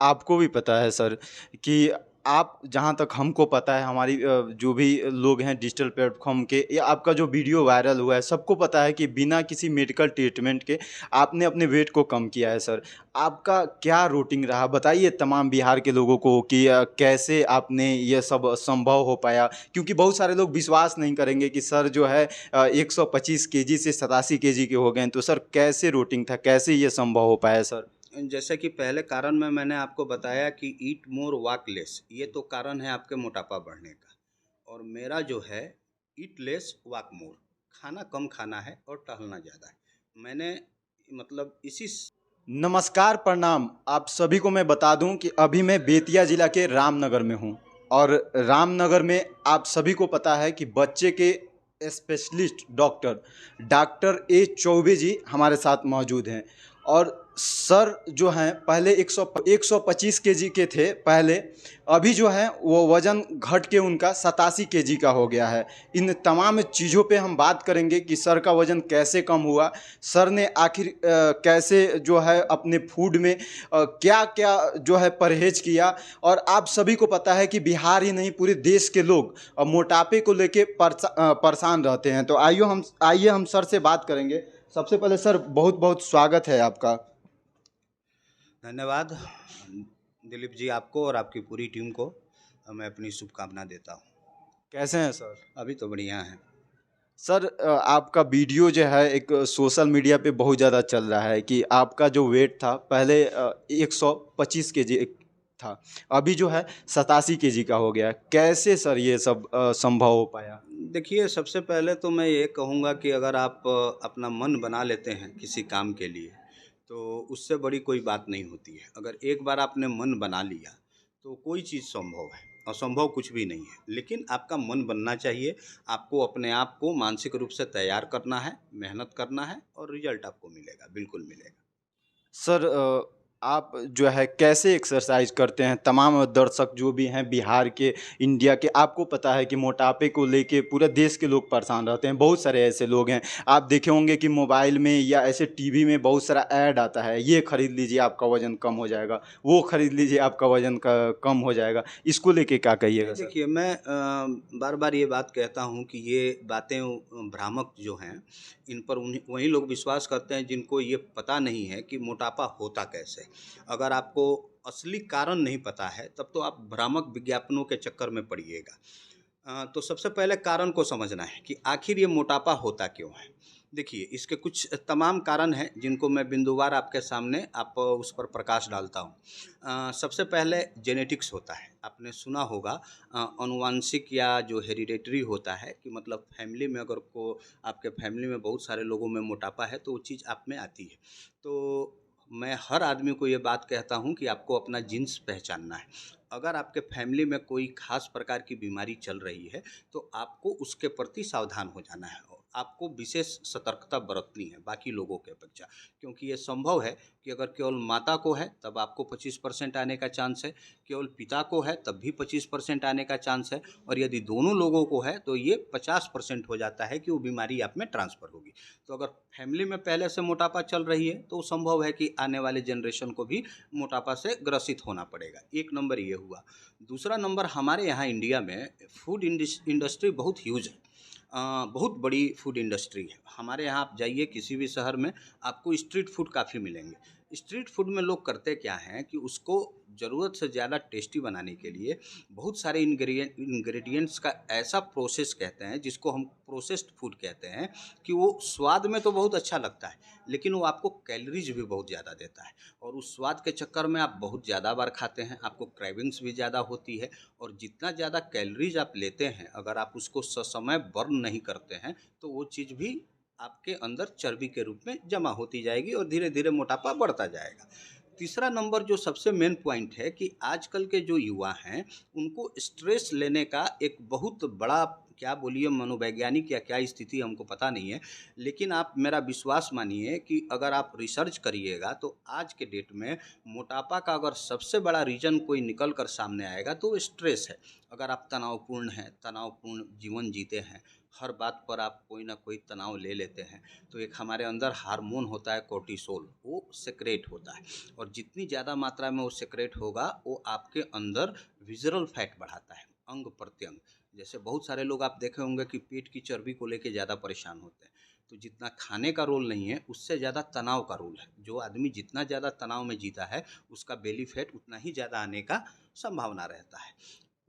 आपको भी पता है सर कि आप जहाँ तक हमको पता है हमारी जो भी लोग हैं डिजिटल प्लेटफॉर्म के या आपका जो वीडियो वायरल हुआ है सबको पता है कि बिना किसी मेडिकल ट्रीटमेंट के आपने अपने वेट को कम किया है सर। आपका क्या रूटीन रहा बताइए तमाम बिहार के लोगों को कि कैसे आपने ये सब संभव हो पाया, क्योंकि बहुत सारे लोग विश्वास नहीं करेंगे कि सर जो है 125 केजी से 87 केजी के हो गए हैं, तो सर कैसे रूटीन था, कैसे ये संभव हो पाया सर? जैसे कि पहले कारण में मैंने आपको बताया कि ईट मोर वॉक लेस, ये तो कारण है आपके मोटापा बढ़ने का। और मेरा जो है ईट लेस वॉक मोर, खाना कम खाना है और टहलना ज़्यादा है। मैंने मतलब इसी नमस्कार, प्रणाम। आप सभी को मैं बता दूं कि अभी मैं बेतिया ज़िला के रामनगर में हूं और रामनगर में आप सभी को पता है कि बच्चे के specialist doctor doctor A Choubey ji हमारे साथ मौजूद हैं। और सर जो हैं पहले 125 केजी के थे पहले, अभी जो है वो वज़न घट के उनका 87 केजी का हो गया है। इन तमाम चीज़ों पे हम बात करेंगे कि सर का वज़न कैसे कम हुआ, सर ने आखिर कैसे जो है अपने फूड में क्या क्या जो है परहेज किया। और आप सभी को पता है कि बिहार ही नहीं पूरे देश के लोग मोटापे को लेके परेशान रहते हैं। तो आइए हम सर से बात करेंगे। सबसे पहले सर बहुत बहुत स्वागत है आपका। धन्यवाद दिलीप जी, आपको और आपकी पूरी टीम को मैं अपनी शुभकामना देता हूँ। कैसे हैं सर? अभी तो बढ़िया है। सर आपका वीडियो जो है एक सोशल मीडिया पे बहुत ज़्यादा चल रहा है कि आपका जो वेट था पहले 125 केजी था, अभी जो है 87 केजी का हो गया। कैसे सर ये सब संभव हो पाया? देखिए, सबसे पहले तो मैं ये कहूँगा कि अगर आप अपना मन बना लेते हैं किसी काम के लिए, तो उससे बड़ी कोई बात नहीं होती है। अगर एक बार आपने मन बना लिया, तो कोई चीज़ संभव है, असंभव कुछ भी नहीं है। लेकिन आपका मन बनना चाहिए, आपको अपने आप को मानसिक रूप से तैयार करना है, मेहनत करना है और रिज़ल्ट आपको मिलेगा, बिल्कुल मिलेगा। सर आप जो है कैसे एक्सरसाइज करते हैं? तमाम दर्शक जो भी हैं बिहार के, इंडिया के, आपको पता है कि मोटापे को लेके पूरे देश के लोग परेशान रहते हैं। बहुत सारे ऐसे लोग हैं, आप देखे होंगे कि मोबाइल में या ऐसे टीवी में बहुत सारा ऐड आता है, ये खरीद लीजिए आपका वज़न कम हो जाएगा, वो खरीद लीजिए आपका वज़न कम हो जाएगा। इसको लेके क्या कहिएगा नहीं, सर? देखिए, मैं बार-बार ये बात कहता हूँ कि ये बातें भ्रामक जो हैं, इन पर उन्हीं वही लोग विश्वास करते हैं जिनको ये पता नहीं है कि मोटापा होता कैसे। अगर आपको असली कारण नहीं पता है, तब तो आप भ्रामक विज्ञापनों के चक्कर में पड़िएगा। तो सबसे पहले कारण को समझना है कि आखिर ये मोटापा होता क्यों है। देखिए, इसके कुछ तमाम कारण हैं जिनको मैं बिंदुवार आपके सामने उस पर प्रकाश डालता हूँ। सबसे पहले जेनेटिक्स होता है। आपने सुना होगा आनुवांशिक या जो हेरिडेटरी होता है कि मतलब फैमिली में अगर को आपके फैमिली में बहुत सारे लोगों में मोटापा है तो वो चीज़ आप में आती है। तो मैं हर आदमी को ये बात कहता हूँ कि आपको अपना जीन्स पहचानना है। अगर आपके फैमिली में कोई ख़ास प्रकार की बीमारी चल रही है, तो आपको उसके प्रति सावधान हो जाना है और आपको विशेष सतर्कता बरतनी है बाकी लोगों की अपेक्षा। क्योंकि ये संभव है कि अगर केवल माता को है तब आपको 25% आने का चांस है, केवल पिता को है तब भी 25% आने का चांस है और यदि दोनों लोगों को है तो ये 50% हो जाता है कि वो बीमारी आप में ट्रांसफ़र होगी। तो अगर फैमिली में पहले से मोटापा चल रही है तो संभव है कि आने वाले जनरेशन को भी मोटापा से ग्रसित होना पड़ेगा। एक नंबर ये हुआ। दूसरा नंबर, हमारे यहाँ इंडिया में फूड इंडस्ट्री बहुत ह्यूज है। बहुत बड़ी फूड इंडस्ट्री है। हमारे यहाँ आप जाइए किसी भी शहर में, आपको स्ट्रीट फूड काफ़ी मिलेंगे। स्ट्रीट फूड में लोग करते क्या हैं कि उसको ज़रूरत से ज़्यादा टेस्टी बनाने के लिए बहुत सारे इंग्रेडिएंट्स का ऐसा प्रोसेस कहते हैं जिसको हम प्रोसेस्ड फूड कहते हैं, कि वो स्वाद में तो बहुत अच्छा लगता है लेकिन वो आपको कैलोरीज भी बहुत ज़्यादा देता है। और उस स्वाद के चक्कर में आप बहुत ज़्यादा बार खाते हैं, आपको क्रेविंग्स भी ज़्यादा होती है। और जितना ज़्यादा कैलोरीज आप लेते हैं, अगर आप उसको ससमय बर्न नहीं करते हैं, तो वो चीज़ भी आपके अंदर चर्बी के रूप में जमा होती जाएगी और धीरे धीरे मोटापा बढ़ता जाएगा। तीसरा नंबर जो सबसे मेन पॉइंट है कि आजकल के जो युवा हैं, उनको स्ट्रेस लेने का एक बहुत बड़ा क्या बोलिए मनोवैज्ञानिक या क्या स्थिति हमको पता नहीं है, लेकिन आप मेरा विश्वास मानिए कि अगर आप रिसर्च करिएगा तो आज के डेट में मोटापा का अगर सबसे बड़ा रीज़न कोई निकल कर सामने आएगा तो वो स्ट्रेस है। अगर आप तनावपूर्ण हैं, तनावपूर्ण जीवन जीते हैं, हर बात पर आप कोई ना कोई तनाव ले लेते हैं, तो एक हमारे अंदर हार्मोन होता है कोर्टिसोल, वो सेक्रेट होता है, और जितनी ज़्यादा मात्रा में वो सेक्रेट होगा वो आपके अंदर विज़रल फैट बढ़ाता है, अंग प्रत्यंग। जैसे बहुत सारे लोग आप देखे होंगे कि पेट की चर्बी को लेके ज़्यादा परेशान होते हैं, तो जितना खाने का रोल नहीं है उससे ज़्यादा तनाव का रोल है। जो आदमी जितना ज़्यादा तनाव में जीता है उसका बेली फैट उतना ही ज़्यादा आने का संभावना रहता है।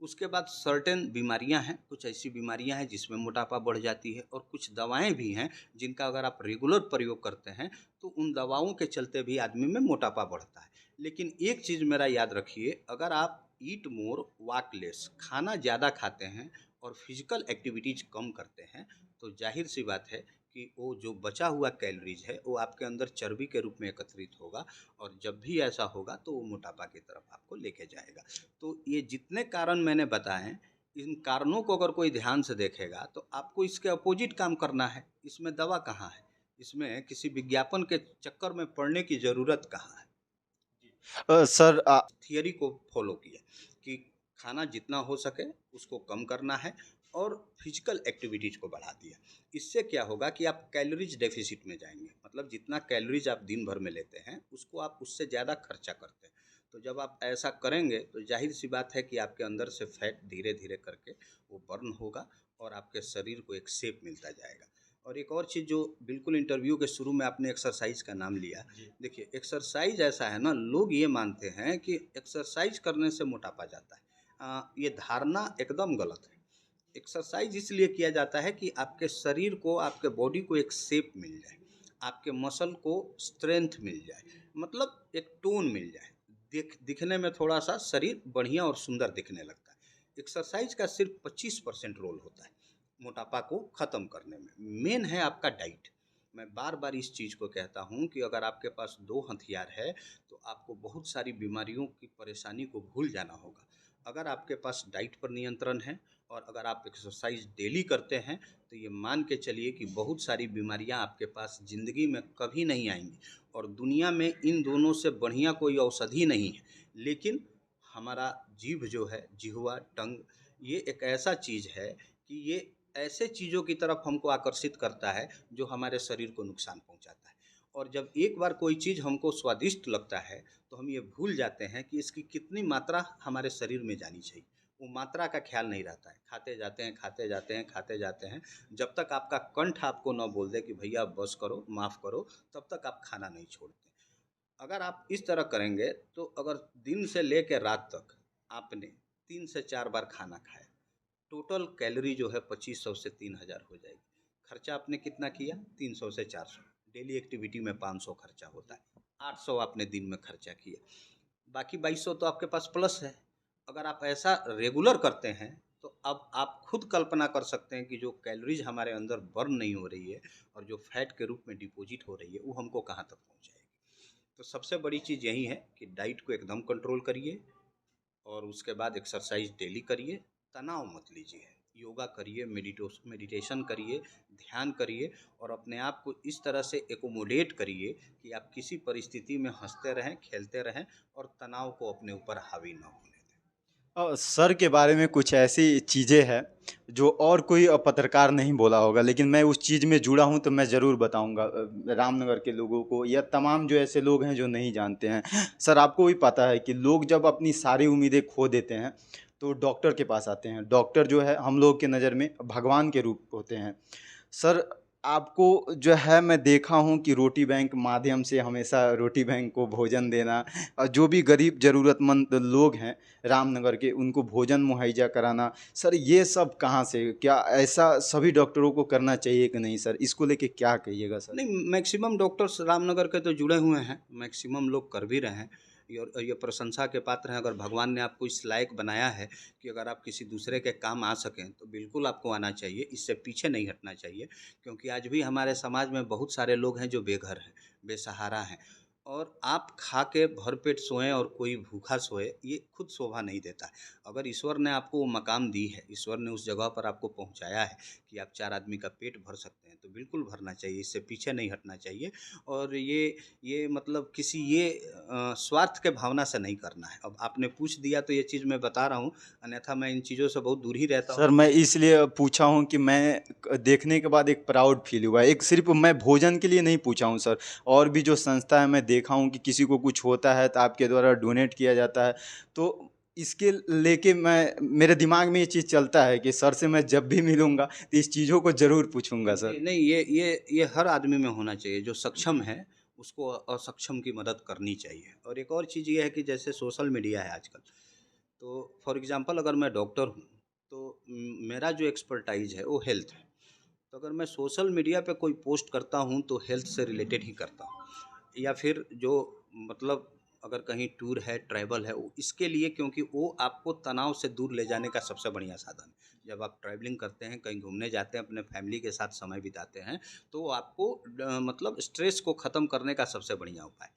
उसके बाद सर्टेन बीमारियां हैं, कुछ ऐसी बीमारियां हैं जिसमें मोटापा बढ़ जाती है, और कुछ दवाएं भी हैं जिनका अगर आप रेगुलर प्रयोग करते हैं तो उन दवाओं के चलते भी आदमी में मोटापा बढ़ता है। लेकिन एक चीज़ मेरा याद रखिए, अगर आप ईट मोर वाक लेस, खाना ज़्यादा खाते हैं और फिजिकल एक्टिविटीज़ कम करते हैं, तो जाहिर सी बात है कि वो जो बचा हुआ कैलोरीज है वो आपके अंदर चर्बी के रूप में एकत्रित होगा, और जब भी ऐसा होगा तो वो मोटापा की तरफ आपको लेके जाएगा। तो ये जितने कारण मैंने बताए हैं, इन कारणों को अगर कोई ध्यान से देखेगा तो आपको इसके अपोजिट काम करना है। इसमें दवा कहाँ है, इसमें किसी विज्ञापन के चक्कर में पड़ने की ज़रूरत कहाँ है। सर थियरी को फॉलो किया कि खाना जितना हो सके उसको कम करना है, और फिजिकल एक्टिविटीज़ को बढ़ा दिया। इससे क्या होगा कि आप कैलोरीज डेफिसिट में जाएंगे, मतलब जितना कैलोरीज आप दिन भर में लेते हैं उसको आप उससे ज़्यादा खर्चा करते हैं। तो जब आप ऐसा करेंगे तो जाहिर सी बात है कि आपके अंदर से फैट धीरे धीरे करके वो बर्न होगा, और आपके शरीर को एक शेप मिलता जाएगा। और एक और चीज़ जो बिल्कुल इंटरव्यू के शुरू में आपने एक्सरसाइज का नाम लिया, देखिए एक्सरसाइज ऐसा है ना, लोग ये मानते हैं कि एक्सरसाइज करने से मोटापा जाता है। ये धारणा एकदम गलत है। एक्सरसाइज इसलिए किया जाता है कि आपके शरीर को, आपके बॉडी को एक शेप मिल जाए, आपके मसल को स्ट्रेंथ मिल जाए, मतलब एक टोन मिल जाए, दिखने में थोड़ा सा शरीर बढ़िया और सुंदर दिखने लगता है। एक्सरसाइज का सिर्फ 25% रोल होता है मोटापा को ख़त्म करने में। मेन है आपका डाइट। मैं बार बार इस चीज़ को कहता हूँ कि अगर आपके पास दो हथियार है तो आपको बहुत सारी बीमारियों की परेशानी को भूल जाना होगा। अगर आपके पास डाइट पर नियंत्रण है और अगर आप एक्सरसाइज डेली करते हैं तो ये मान के चलिए कि बहुत सारी बीमारियां आपके पास ज़िंदगी में कभी नहीं आएंगी, और दुनिया में इन दोनों से बढ़िया कोई औषधि नहीं है। लेकिन हमारा जीभ जो है, जिह्वा, टंग, ये एक ऐसा चीज़ है कि ये ऐसे चीज़ों की तरफ हमको आकर्षित करता है जो हमारे शरीर को नुकसान पहुंचाता है। और जब एक बार कोई चीज़ हमको स्वादिष्ट लगता है तो हम ये भूल जाते हैं कि इसकी कितनी मात्रा हमारे शरीर में जानी चाहिए। वो मात्रा का ख्याल नहीं रहता है, खाते जाते हैं, खाते जाते हैं, खाते जाते हैं। जब तक आपका कंठ आपको न बोल दे कि भैया बस करो, माफ़ करो, तब तक आप खाना नहीं छोड़ते। अगर आप इस तरह करेंगे तो अगर दिन से लेकर रात तक आपने 3 से 4 बार खाना खाया, टोटल कैलोरी जो है 2500 से 3000 हो जाएगी। खर्चा आपने कितना किया? 300 से 400। डेली एक्टिविटी में 500 खर्चा होता है, 800 आपने दिन में खर्चा किया, बाकी 2200 तो आपके पास प्लस है। अगर आप ऐसा रेगुलर करते हैं तो अब आप खुद कल्पना कर सकते हैं कि जो कैलोरीज हमारे अंदर बर्न नहीं हो रही है और जो फैट के रूप में डिपॉजिट हो रही है वो हमको कहाँ तक पहुँचाएगी। तो सबसे बड़ी चीज़ यही है कि डाइट को एकदम कंट्रोल करिए, और उसके बाद एक्सरसाइज डेली करिए, तनाव मत लीजिए, योगा करिए, मेडिटेशन करिए, ध्यान करिए, और अपने आप को इस तरह से एकोमोडेट करिए कि आप किसी परिस्थिति में हंसते रहें, खेलते रहें, और तनाव को अपने ऊपर हावी न होने दें। सर के बारे में कुछ ऐसी चीज़ें हैं जो और कोई पत्रकार नहीं बोला होगा, लेकिन मैं उस चीज़ में जुड़ा हूं तो मैं ज़रूर बताऊंगा रामनगर के लोगों को या तमाम जो ऐसे लोग हैं जो नहीं जानते हैं। सर आपको भी पता है कि लोग जब अपनी सारी उम्मीदें खो देते हैं तो डॉक्टर के पास आते हैं। डॉक्टर जो है हम लोग के नज़र में भगवान के रूप होते हैं। सर आपको जो है मैं देखा हूँ कि रोटी बैंक माध्यम से हमेशा रोटी बैंक को भोजन देना और जो भी गरीब ज़रूरतमंद लोग हैं रामनगर के उनको भोजन मुहैया कराना। सर ये सब कहाँ से, क्या ऐसा सभी डॉक्टरों को करना चाहिए कि नहीं सर? इसको लेके क्या कहिएगा सर? नहीं, मैक्सिमम डॉक्टर्स रामनगर के तो जुड़े हुए हैं, मैक्सिमम लोग कर भी रहे हैं। ये प्रशंसा के पात्र हैं। अगर भगवान ने आपको इस लायक बनाया है कि अगर आप किसी दूसरे के काम आ सकें तो बिल्कुल आपको आना चाहिए, इससे पीछे नहीं हटना चाहिए। क्योंकि आज भी हमारे समाज में बहुत सारे लोग हैं जो बेघर हैं, बेसहारा हैं। और आप खा के भरपेट सोएं और कोई भूखा सोए, ये खुद शोभा नहीं देता है। अगर ईश्वर ने आपको वो मकाम दी है, ईश्वर ने उस जगह पर आपको पहुंचाया है कि आप 4 आदमी का पेट भर सकते हैं, तो बिल्कुल भरना चाहिए, इससे पीछे नहीं हटना चाहिए। और ये मतलब किसी ये स्वार्थ के भावना से नहीं करना है। अब आपने पूछ दिया तो ये चीज़ मैं बता रहा हूँ, अन्यथा मैं इन चीज़ों से बहुत दूर ही रहता हूँ। सर मैं इसलिए पूछा हूँ कि देखने के बाद एक प्राउड फील हुआ है। एक सिर्फ मैं भोजन के लिए नहीं पूछा हूँ सर, और भी जो संस्था है मैं देखा हूँ कि किसी को कुछ होता है तो आपके द्वारा डोनेट किया जाता है। तो इसके लेके मैं मेरे दिमाग में ये चीज़ चलता है कि सर से मैं जब भी मिलूंगा तो इस चीज़ों को ज़रूर पूछूंगा नहीं सर। नहीं, ये हर आदमी में होना चाहिए। जो सक्षम है उसको असक्षम की मदद करनी चाहिए। और एक और चीज़ ये है कि जैसे सोशल मीडिया है आजकल, तो फॉर एग्जांपल अगर मैं डॉक्टर हूँ तो मेरा जो एक्सपर्टाइज है वो हेल्थ है। तो अगर मैं सोशल मीडिया पे कोई पोस्ट करता हूँ तो हेल्थ से रिलेटेड ही करता हूँ। या फिर जो मतलब अगर कहीं टूर है, ट्रैवल है, वो इसके लिए, क्योंकि वो आपको तनाव से दूर ले जाने का सबसे बढ़िया साधन है। जब आप ट्रैवलिंग करते हैं, कहीं घूमने जाते हैं, अपने फैमिली के साथ समय बिताते हैं, तो वो आपको मतलब स्ट्रेस को ख़त्म करने का सबसे बढ़िया उपाय।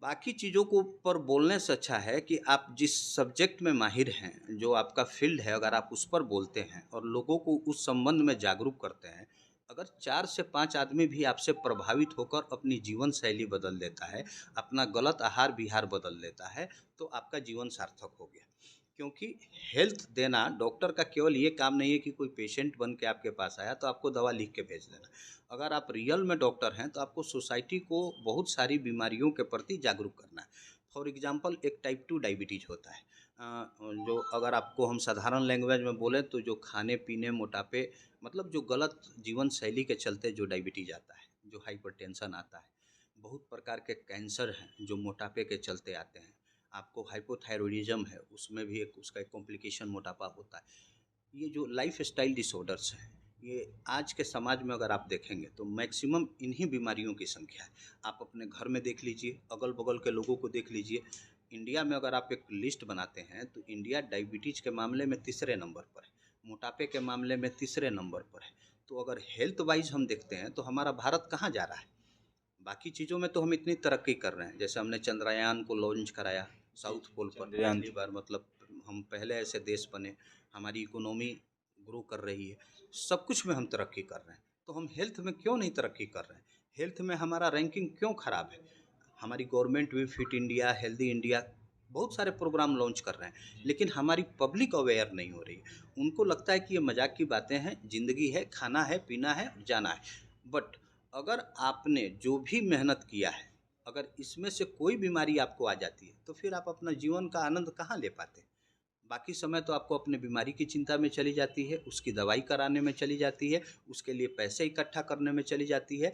बाकी चीज़ों को पर बोलने से अच्छा है कि आप जिस सब्जेक्ट में माहिर हैं, जो आपका फील्ड है, अगर आप उस पर बोलते हैं और लोगों को उस संबंध में जागरूक करते हैं, अगर 4 से 5 आदमी भी आपसे प्रभावित होकर अपनी जीवन शैली बदल देता है, अपना गलत आहार विहार बदल देता है, तो आपका जीवन सार्थक हो गया। क्योंकि हेल्थ देना डॉक्टर का केवल ये काम नहीं है कि कोई पेशेंट बन के आपके पास आया तो आपको दवा लिख के भेज देना। अगर आप रियल में डॉक्टर हैं तो आपको सोसाइटी को बहुत सारी बीमारियों के प्रति जागरूक करना है। फॉर एग्जांपल एक टाइप 2 डायबिटीज होता है, जो अगर आपको हम साधारण लैंग्वेज में बोलें तो जो खाने पीने, मोटापे, मतलब जो गलत जीवन शैली के चलते जो डायबिटीज आता है, जो हाइपरटेंशन आता है, बहुत प्रकार के कैंसर हैं जो मोटापे के चलते आते हैं। आपको हाइपोथायरॉयडिज्म है, उसमें भी एक उसका एक कॉम्प्लिकेशन मोटापा होता है। ये जो लाइफ स्टाइल डिसऑर्डर्स हैं, ये आज के समाज में अगर आप देखेंगे तो मैक्सिमम इन्हीं बीमारियों की संख्या है। आप अपने घर में देख लीजिए, अगल बगल के लोगों को देख लीजिए। इंडिया में अगर आप एक लिस्ट बनाते हैं तो इंडिया डायबिटीज के मामले में तीसरे नंबर पर है, मोटापे के मामले में तीसरे नंबर पर है। तो अगर हेल्थ वाइज हम देखते हैं तो हमारा भारत कहाँ जा रहा है? बाकी चीज़ों में तो हम इतनी तरक्की कर रहे हैं, जैसे हमने चंद्रयान को लॉन्च कराया साउथ पोल पर चंद्रयान। पहली बार, मतलब हम पहले ऐसे देश बने, हमारी इकोनॉमी ग्रो कर रही है, सब कुछ में हम तरक्की कर रहे हैं। तो हम हेल्थ में क्यों नहीं तरक्की कर रहे हैं? हेल्थ में हमारा रैंकिंग क्यों खराब है? हमारी गवर्नमेंट भी फिट इंडिया, हेल्दी इंडिया, बहुत सारे प्रोग्राम लॉन्च कर रहे हैं, लेकिन हमारी पब्लिक अवेयर नहीं हो रही है। उनको लगता है कि ये मजाक की बातें हैं, ज़िंदगी है, खाना है, पीना है, जाना है। बट अगर आपने जो भी मेहनत किया है, अगर इसमें से कोई बीमारी आपको आ जाती है तो फिर आप अपना जीवन का आनंद कहाँ ले पाते? बाकी समय तो आपको अपने बीमारी की चिंता में चली जाती है, उसकी दवाई कराने में चली जाती है, उसके लिए पैसे इकट्ठा करने में चली जाती है।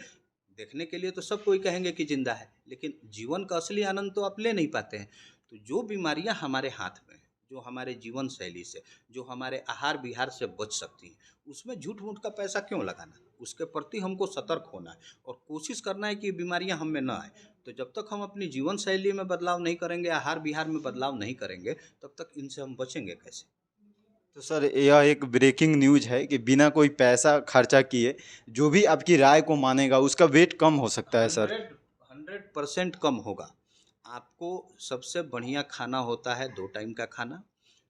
देखने के लिए तो सब कोई कहेंगे कि जिंदा है, लेकिन जीवन का असली आनंद तो आप ले नहीं पाते हैं। तो जो बीमारियां हमारे हाथ में हैं, जो हमारे जीवन शैली से, जो हमारे आहार विहार से बच सकती हैं, उसमें झूठ मूठ का पैसा क्यों लगाना? उसके प्रति हमको सतर्क होना है और कोशिश करना है कि ये बीमारियां हम में ना आए। तो जब तक हम अपनी जीवन शैली में बदलाव नहीं करेंगे, आहार विहार में बदलाव नहीं करेंगे, तब तक इनसे हम बचेंगे कैसे? तो सर यह एक ब्रेकिंग न्यूज़ है कि बिना कोई पैसा खर्चा किए जो भी आपकी राय को मानेगा उसका वेट कम हो सकता है सर। 100% कम होगा। आपको सबसे बढ़िया खाना होता है 2 टाइम का खाना।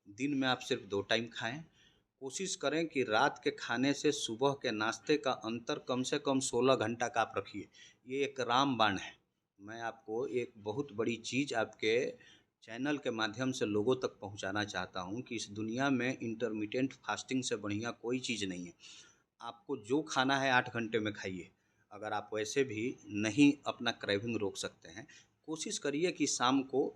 दिन में आप सिर्फ 2 टाइम खाएं। कोशिश करें कि रात के खाने से सुबह के नाश्ते का अंतर कम से कम 16 घंटा का आप रखिए। ये एक रामबाण है। मैं आपको एक बहुत बड़ी चीज़ आपके चैनल के माध्यम से लोगों तक पहुंचाना चाहता हूं कि इस दुनिया में इंटरमिटेंट फास्टिंग से बढ़िया कोई चीज़ नहीं है। आपको जो खाना है 8 घंटे में खाइए। अगर आप वैसे भी नहीं अपना क्रेविंग रोक सकते हैं, कोशिश करिए कि शाम को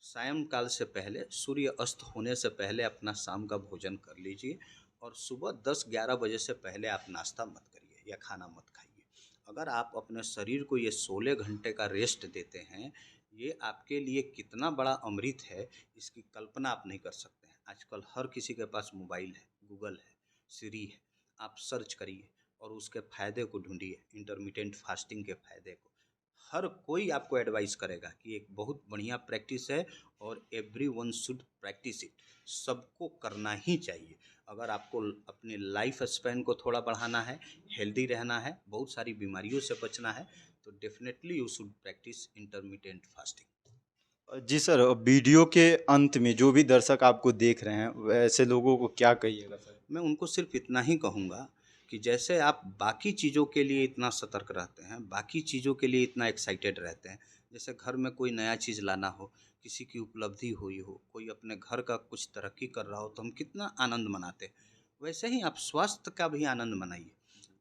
सायंकाल से पहले, सूर्य अस्त होने से पहले अपना शाम का भोजन कर लीजिए। और सुबह 10-11 बजे से पहले आप नाश्ता मत करिए या खाना मत खाइए। अगर आप अपने शरीर को ये 16 घंटे का रेस्ट देते हैं, ये आपके लिए कितना बड़ा अमृत है, इसकी कल्पना आप नहीं कर सकते हैं। आजकल हर किसी के पास मोबाइल है, गूगल है, सिरी है। आप सर्च करिए और उसके फ़ायदे को ढूंढिए, इंटरमिटेंट फास्टिंग के फ़ायदे को। हर कोई आपको एडवाइस करेगा कि एक बहुत बढ़िया प्रैक्टिस है और एवरीवन शुड प्रैक्टिस इट। सबको करना ही चाहिए। अगर आपको अपने लाइफ स्पैन को थोड़ा बढ़ाना है, हेल्दी रहना है, बहुत सारी बीमारियों से बचना है, तो definitely you should practice intermittent fasting. जी सर, वीडियो के अंत में जो भी दर्शक आपको देख रहे हैं वैसे लोगों को क्या कहिएगा सर? मैं उनको सिर्फ इतना ही कहूँगा कि जैसे आप बाकी चीज़ों के लिए इतना सतर्क रहते हैं, बाकी चीज़ों के लिए इतना एक्साइटेड रहते हैं, जैसे घर में कोई नया चीज़ लाना हो, किसी की उपलब्धि हुई हो, कोई अपने घर का कुछ तरक्की कर रहा हो तो हम कितना आनंद मनाते हैं, वैसे ही आप स्वास्थ्य का भी आनंद मनाइए।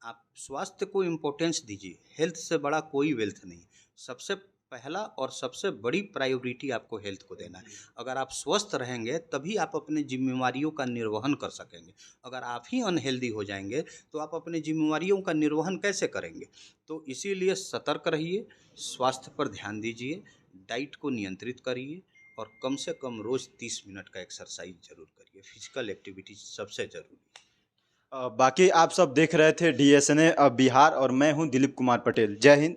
आप स्वास्थ्य को इम्पोर्टेंस दीजिए, हेल्थ से बड़ा कोई वेल्थ नहीं। सबसे पहला और सबसे बड़ी प्रायोरिटी आपको हेल्थ को देना है। अगर आप स्वस्थ रहेंगे तभी आप अपने जिम्मेवारियों का निर्वहन कर सकेंगे। अगर आप ही अनहेल्दी हो जाएंगे तो आप अपने जिम्मेवारियों का निर्वहन कैसे करेंगे? तो इसीलिए सतर्क रहिए, स्वास्थ्य पर ध्यान दीजिए, डाइट को नियंत्रित करिए और कम से कम रोज़ 30 मिनट का एक्सरसाइज ज़रूर करिए। फिजिकल एक्टिविटी सबसे ज़रूरी है। बाकी आप सब देख रहे थे DSNA बिहार और मैं हूं दिलीप कुमार पटेल। जय हिंद।